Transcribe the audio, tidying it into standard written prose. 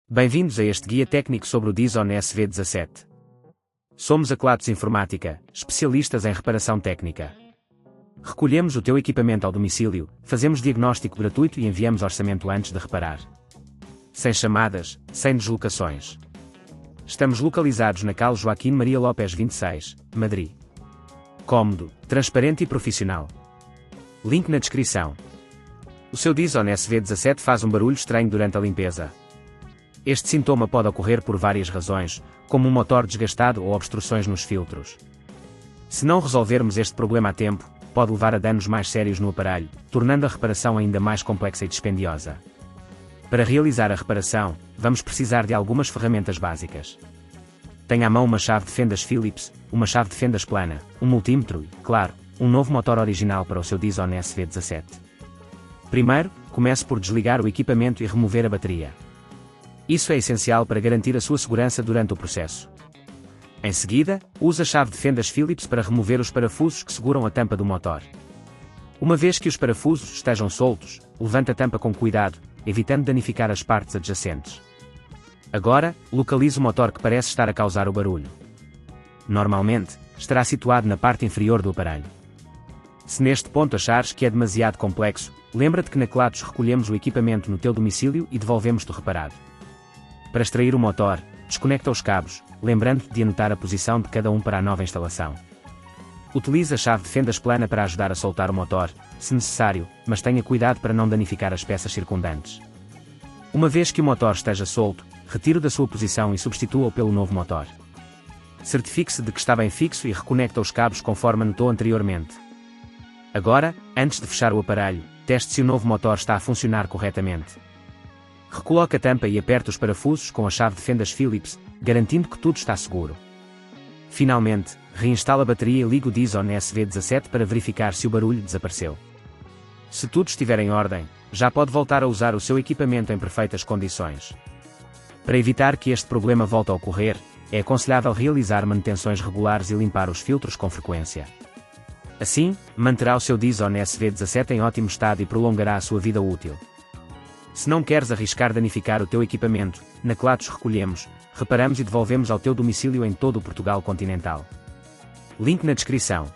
Bem-vindos a este guia técnico sobre o Dyson SV17. Somos a Kelatos Informática, especialistas em reparação técnica. Recolhemos o teu equipamento ao domicílio, fazemos diagnóstico gratuito e enviamos orçamento antes de reparar. Sem chamadas, sem deslocações. Estamos localizados na Cal Joaquim Maria Lopes 26, Madrid. Cómodo, transparente e profissional. Link na descrição. O seu Dyson SV17 faz um barulho estranho durante a limpeza. Este sintoma pode ocorrer por várias razões, como um motor desgastado ou obstruções nos filtros. Se não resolvermos este problema a tempo, pode levar a danos mais sérios no aparelho, tornando a reparação ainda mais complexa e dispendiosa. Para realizar a reparação, vamos precisar de algumas ferramentas básicas. Tenha à mão uma chave de fendas Phillips, uma chave de fendas plana, um multímetro e, claro, um novo motor original para o seu Dyson SV17. Primeiro, comece por desligar o equipamento e remover a bateria. Isso é essencial para garantir a sua segurança durante o processo. Em seguida, use a chave de fendas Phillips para remover os parafusos que seguram a tampa do motor. Uma vez que os parafusos estejam soltos, levante a tampa com cuidado, evitando danificar as partes adjacentes. Agora, localize o motor que parece estar a causar o barulho. Normalmente, estará situado na parte inferior do aparelho. Se neste ponto achares que é demasiado complexo, lembra-te que na Kelatos recolhemos o equipamento no teu domicílio e devolvemos-te reparado. Para extrair o motor, desconecta os cabos, lembrando-te de anotar a posição de cada um para a nova instalação. Utilize a chave de fendas plana para ajudar a soltar o motor, se necessário, mas tenha cuidado para não danificar as peças circundantes. Uma vez que o motor esteja solto, retire-o da sua posição e substitua-o pelo novo motor. Certifique-se de que está bem fixo e reconecta os cabos conforme anotou anteriormente. Agora, antes de fechar o aparelho, teste se o novo motor está a funcionar corretamente. Recoloque a tampa e aperte os parafusos com a chave de fendas Phillips, garantindo que tudo está seguro. Finalmente, reinstale a bateria e ligue o Dyson SV17 para verificar se o barulho desapareceu. Se tudo estiver em ordem, já pode voltar a usar o seu equipamento em perfeitas condições. Para evitar que este problema volte a ocorrer, é aconselhável realizar manutenções regulares e limpar os filtros com frequência. Assim, manterá o seu Dyson SV17 em ótimo estado e prolongará a sua vida útil. Se não queres arriscar danificar o teu equipamento, na Kelatos recolhemos, reparamos e devolvemos ao teu domicílio em todo o Portugal continental. Link na descrição.